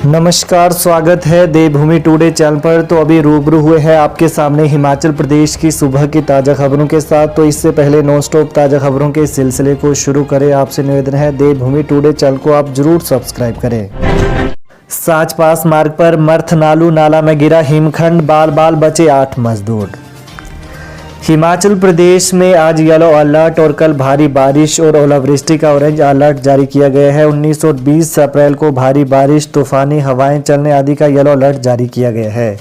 नमस्कार, स्वागत है देवभूमि टुडे चैनल पर। तो अभी रूबरू हुए हैं आपके सामने हिमाचल प्रदेश की सुबह की ताज़ा खबरों के साथ। तो इससे पहले नॉन स्टॉप ताज़ा खबरों के सिलसिले को शुरू करें, आपसे निवेदन है देवभूमि टुडे चैनल को आप जरूर सब्सक्राइब करें। साच पास मार्ग पर मर्थ नालू नाला में गिरा हिमखंड, बाल बाल बचे 8 मजदूर। हिमाचल प्रदेश में आज येलो अलर्ट और कल भारी बारिश और ओलावृष्टि का ऑरेंज अलर्ट जारी किया गया है। 19 और 20 अप्रैल को भारी बारिश, तूफानी हवाएं चलने आदि का येलो अलर्ट जारी किया गया है।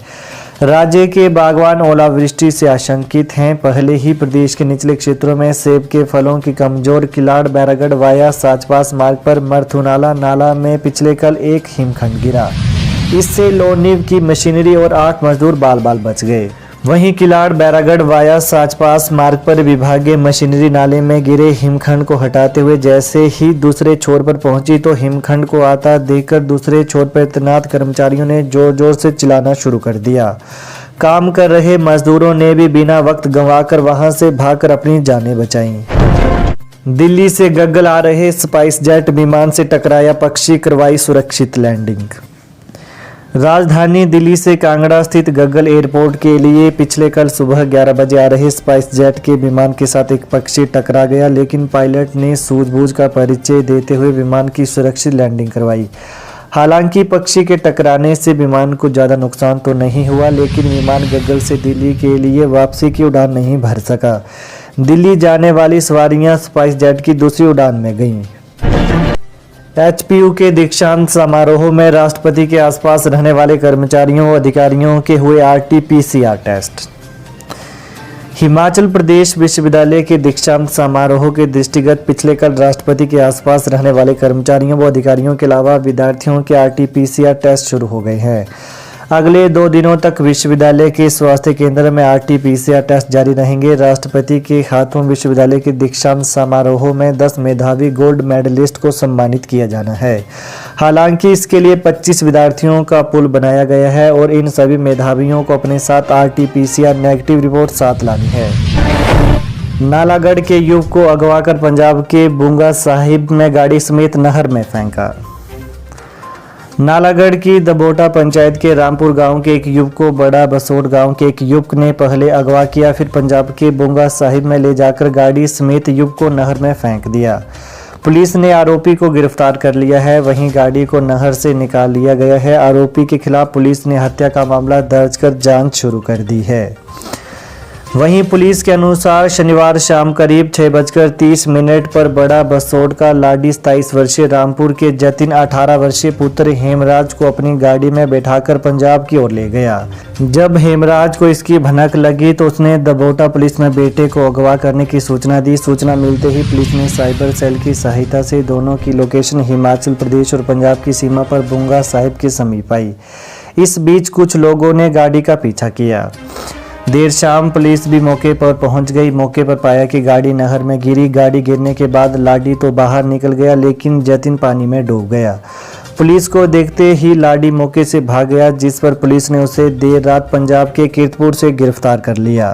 राज्य के बागवान ओलावृष्टि से आशंकित हैं। पहले ही प्रदेश के निचले क्षेत्रों में सेब के फलों की कमजोर किलाड़ बैरागढ़ वाया साचपास मार्ग पर मर्थुनाला नाला में पिछले कल एक हिमखंड गिरा। इससे लोनीव की मशीनरी और 8 मजदूर बाल बाल बच गए। वहीं किलाड़ बैरागढ़ वाया साचपास मार्ग पर विभागीय मशीनरी नाले में गिरे हिमखंड को हटाते हुए जैसे ही दूसरे छोर पर पहुंची तो हिमखंड को आता देखकर दूसरे छोर पर तैनात कर्मचारियों ने जोर जोर से चिल्लाना शुरू कर दिया। काम कर रहे मजदूरों ने भी बिना वक्त गंवाकर वहां से भागकर अपनी जानें बचाईं। दिल्ली से गग्गल आ रहे स्पाइस जेट विमान से टकराया पक्षी, करवाई सुरक्षित लैंडिंग। राजधानी दिल्ली से कांगड़ा स्थित गग्गल एयरपोर्ट के लिए पिछले कल सुबह 11 बजे आ रहे स्पाइस जेट के विमान के साथ एक पक्षी टकरा गया, लेकिन पायलट ने सूझबूझ का परिचय देते हुए विमान की सुरक्षित लैंडिंग करवाई। हालांकि पक्षी के टकराने से विमान को ज़्यादा नुकसान तो नहीं हुआ, लेकिन विमान गग्गल से दिल्ली के लिए वापसी की उड़ान नहीं भर सका। दिल्ली जाने वाली सवारियाँ स्पाइस जेट की दूसरी उड़ान में गईं। एचपीयू के दीक्षांत समारोह में राष्ट्रपति के आसपास रहने वाले कर्मचारियों व अधिकारियों के हुए RT-PCR टेस्ट। हिमाचल प्रदेश विश्वविद्यालय के दीक्षांत समारोह के दृष्टिगत पिछले कल राष्ट्रपति के आसपास रहने वाले कर्मचारियों व अधिकारियों के अलावा विद्यार्थियों के RT-PCR टेस्ट शुरू हो गए हैं। अगले 2 दिनों तक विश्वविद्यालय के स्वास्थ्य केंद्र में RT-PCR टेस्ट जारी रहेंगे। राष्ट्रपति के हाथों विश्वविद्यालय के दीक्षांत समारोह में 10 मेधावी गोल्ड मेडलिस्ट को सम्मानित किया जाना है। हालांकि इसके लिए 25 विद्यार्थियों का पूल बनाया गया है और इन सभी मेधावियों को अपने साथ RT-PCR नेगेटिव रिपोर्ट साथ लानी है। नालागढ़ के युवक को अगवा कर पंजाब के बुंगा साहिब में गाड़ी समेत नहर में फेंका। नालागढ़ की दबोटा पंचायत के रामपुर गांव के एक युवक को बड़ा बसोट गांव के एक युवक ने पहले अगवा किया, फिर पंजाब के बुंगा साहिब में ले जाकर गाड़ी समेत युवक को नहर में फेंक दिया। पुलिस ने आरोपी को गिरफ्तार कर लिया है। वहीं गाड़ी को नहर से निकाल लिया गया है। आरोपी के खिलाफ पुलिस ने हत्या का मामला दर्ज कर जांच शुरू कर दी है। वहीं पुलिस के अनुसार शनिवार शाम करीब 6:30 पर बड़ा बसोट का लाडी 27 वर्षीय रामपुर के जतिन 18 वर्षीय पुत्र हेमराज को अपनी गाड़ी में बैठाकर पंजाब की ओर ले गया। जब हेमराज को इसकी भनक लगी तो उसने दबोटा पुलिस में बेटे को अगवा करने की सूचना दी। सूचना मिलते ही पुलिस ने साइबर सेल की सहायता से दोनों की लोकेशन हिमाचल प्रदेश और पंजाब की सीमा पर बुंगा साहिब के समीप आई। इस बीच कुछ लोगों ने गाड़ी का पीछा किया। देर शाम पुलिस भी मौके पर पहुंच गई। मौके पर पाया कि गाड़ी नहर में गिरी। गाड़ी गिरने के बाद लाडी तो बाहर निकल गया, लेकिन जतिन पानी में डूब गया। पुलिस को देखते ही लाडी मौके से भाग गया, जिस पर पुलिस ने उसे देर रात पंजाब के कीरतपुर से गिरफ्तार कर लिया।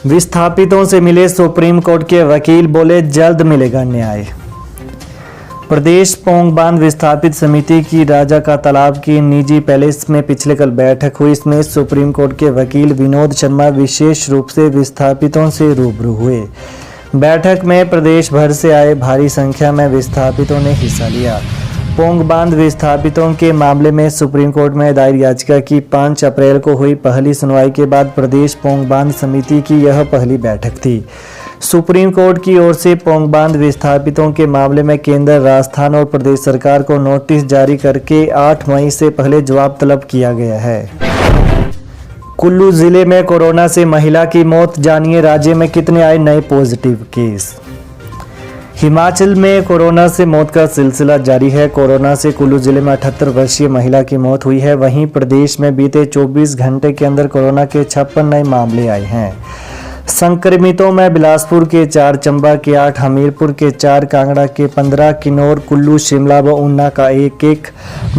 विस्थापितों से मिले सुप्रीम कोर्ट के वकील, बोले जल्द मिलेगा न्याय। प्रदेश पोंग बांध विस्थापित समिति की राजा का तालाब की निजी पैलेस में पिछले कल बैठक हुई। इसमें सुप्रीम कोर्ट के वकील विनोद शर्मा विशेष रूप से विस्थापितों से रूबरू हुए। बैठक में प्रदेश भर से आए भारी संख्या में विस्थापितों ने हिस्सा लिया। पोंग बांध विस्थापितों के मामले में सुप्रीम कोर्ट में दायर याचिका की 5 अप्रैल को हुई पहली सुनवाई के बाद प्रदेश पोंग बांध समिति की यह पहली बैठक थी। सुप्रीम कोर्ट की ओर से पोंग बांध विस्थापितों के मामले में केंद्र, राजस्थान और प्रदेश सरकार को नोटिस जारी करके 8 मई से पहले जवाब तलब किया गया है। कुल्लू जिले में कोरोना से महिला की मौत, जानिए राज्य में कितने आए नए पॉजिटिव केस। हिमाचल में कोरोना से मौत का सिलसिला जारी है। कोरोना से कुल्लू जिले में 78 वर्षीय महिला की मौत हुई है। वहीं प्रदेश में बीते 24 घंटे के अंदर कोरोना के 56 नए मामले आए हैं। संक्रमितों में बिलासपुर के 4, चंबा के 8, हमीरपुर के 4, कांगड़ा के 15, किन्नौर, कुल्लू, शिमला व ऊना का 1-1,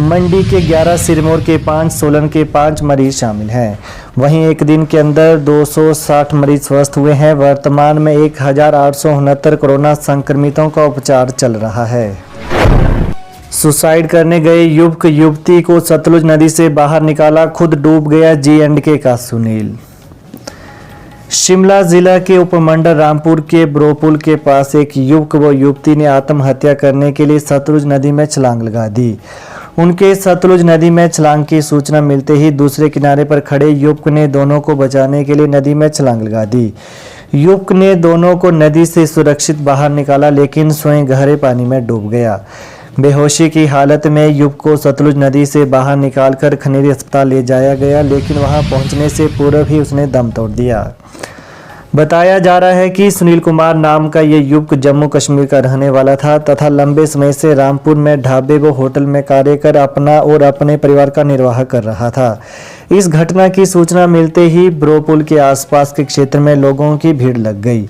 मंडी के 11, सिरमौर के 5, सोलन के 5 मरीज शामिल हैं। वहीं एक दिन के अंदर 260 मरीज स्वस्थ हुए हैं। वर्तमान में 1869 कोरोना संक्रमितों का उपचार चल रहा है। सुसाइड करने गए युवक युवती को सतलुज नदी से बाहर निकाला, खुद डूब गया J&K का सुनील। शिमला जिला के उपमंडल रामपुर के ब्रोपुल के पास एक युवक व युवती ने आत्महत्या करने के लिए सतलुज नदी में छलांग लगा दी। उनके सतलुज नदी में छलांग की सूचना मिलते ही दूसरे किनारे पर खड़े युवक ने दोनों को बचाने के लिए नदी में छलांग लगा दी। युवक ने दोनों को नदी से सुरक्षित बाहर निकाला, लेकिन स्वयं गहरे पानी में डूब गया। बेहोशी की हालत में युवक को सतलुज नदी से बाहर निकालकर खनेरी अस्पताल ले जाया गया, लेकिन वहां पहुंचने से पूर्व ही उसने दम तोड़ दिया। बताया जा रहा है कि सुनील कुमार नाम का ये युवक जम्मू कश्मीर का रहने वाला था तथा लंबे समय से रामपुर में ढाबे व होटल में कार्य कर अपना और अपने परिवार का निर्वाह कर रहा था। इस घटना की सूचना मिलते ही ब्रोपुल के आसपास के क्षेत्र में लोगों की भीड़ लग गई।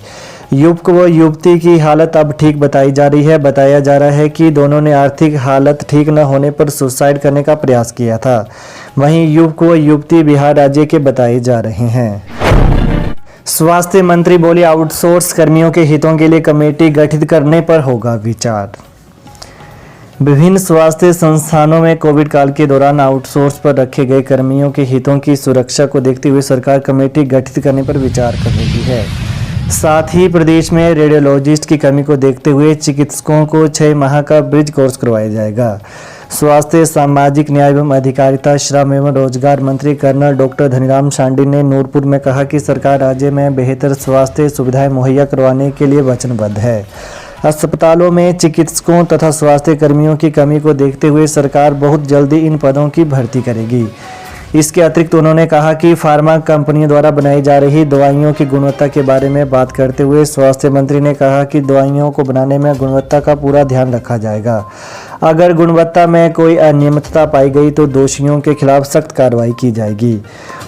युवक व युवती की हालत अब ठीक बताई जा रही है। बताया जा रहा है कि दोनों ने आर्थिक हालत ठीक न होने पर सुसाइड करने का प्रयास किया था। वहीं युवक व युवती बिहार राज्य के बताए जा रहे हैं। स्वास्थ्य मंत्री बोले, आउटसोर्स कर्मियों के हितों के लिए कमेटी गठित करने पर होगा विचार। विभिन्न स्वास्थ्य संस्थानों में कोविड काल के दौरान आउटसोर्स पर रखे गए कर्मियों के हितों की सुरक्षा को देखते हुए सरकार कमेटी गठित करने पर विचार कर रही है। साथ ही प्रदेश में रेडियोलॉजिस्ट की कमी को देखते हुए चिकित्सकों को 6 माह का ब्रिज कोर्स करवाया जाएगा। स्वास्थ्य, सामाजिक न्याय एवं अधिकारिता, श्रम एवं रोजगार मंत्री कर्नल डॉक्टर धनीराम शांडिल ने नूरपुर में कहा कि सरकार राज्य में बेहतर स्वास्थ्य सुविधाएं मुहैया करवाने के लिए वचनबद्ध है। अस्पतालों में चिकित्सकों तथा स्वास्थ्य कर्मियों की कमी को देखते हुए सरकार बहुत जल्दी इन पदों की भर्ती करेगी। इसके अतिरिक्त उन्होंने कहा कि फार्मा कंपनियों द्वारा बनाई जा रही दवाइयों की गुणवत्ता के बारे में बात करते हुए स्वास्थ्य मंत्री ने कहा कि दवाइयों को बनाने में गुणवत्ता का पूरा ध्यान रखा जाएगा। अगर गुणवत्ता में कोई अनियमितता पाई गई तो दोषियों के खिलाफ सख्त कार्रवाई की जाएगी।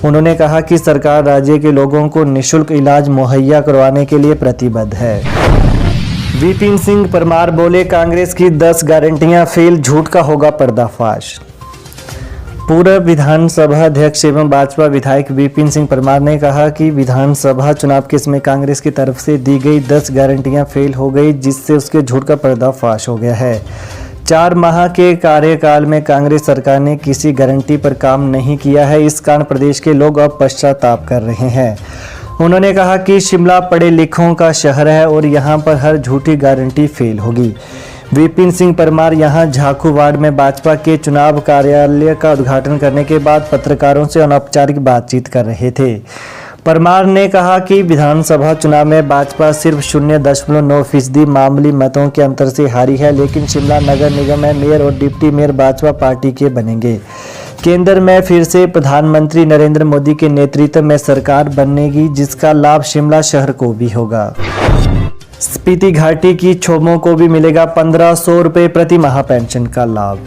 उन्होंने कहा कि सरकार राज्य के लोगों को निःशुल्क इलाज मुहैया करवाने के लिए प्रतिबद्ध है। विपिन सिंह परमार बोले, कांग्रेस की 10 गारंटियां फेल, झूठ का होगा पर्दाफाश। पूर्व विधानसभा अध्यक्ष एवं भाजपा विधायक विपिन सिंह परमार ने कहा कि विधानसभा चुनाव के समय कांग्रेस की तरफ से दी गई 10 गारंटियां फेल हो गई, जिससे उसके झूठ का पर्दाफाश हो गया है। 4 माह के कार्यकाल में कांग्रेस सरकार ने किसी गारंटी पर काम नहीं किया है। इस कारण प्रदेश के लोग अब पश्चाताप कर रहे हैं। उन्होंने कहा कि शिमला पढ़े लिखों का शहर है और यहाँ पर हर झूठी गारंटी फेल होगी। विपिन सिंह परमार यहां झाकू वार्ड में भाजपा के चुनाव कार्यालय का उद्घाटन करने के बाद पत्रकारों से अनौपचारिक बातचीत कर रहे थे। परमार ने कहा कि विधानसभा चुनाव में भाजपा सिर्फ 0.9% मामूली मतों के अंतर से हारी है, लेकिन शिमला नगर निगम में मेयर और डिप्टी मेयर भाजपा पार्टी के बनेंगे। केंद्र में फिर से प्रधानमंत्री नरेंद्र मोदी के नेतृत्व में सरकार बनेगी, जिसका लाभ शिमला शहर को भी होगा। स्पीति घाटी की छौमों को भी मिलेगा 1500 रुपये प्रति माह पेंशन का लाभ।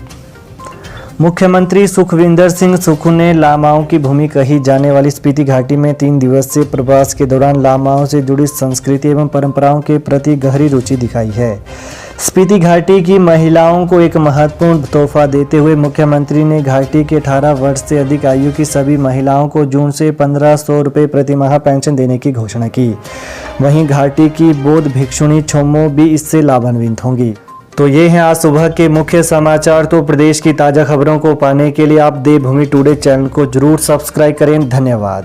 मुख्यमंत्री सुखविंदर सिंह सुक्खू ने लामाओं की भूमि कही जाने वाली स्पीति घाटी में 3 दिवसीय प्रवास के दौरान लामाओं से जुड़ी संस्कृति एवं परंपराओं के प्रति गहरी रुचि दिखाई है। स्पीति घाटी की महिलाओं को एक महत्वपूर्ण तोहफा देते हुए मुख्यमंत्री ने घाटी के 18 वर्ष से अधिक आयु की सभी महिलाओं को जून से 1500 रुपये प्रति माह पेंशन देने की घोषणा की। वहीं घाटी की बौद्ध भिक्षुणी छोमो भी इससे लाभान्वित होंगी। तो ये हैं आज सुबह के मुख्य समाचार। तो प्रदेश की ताज़ा खबरों को पाने के लिए आप देवभूमि टुडे चैनल को जरूर सब्सक्राइब करें। धन्यवाद।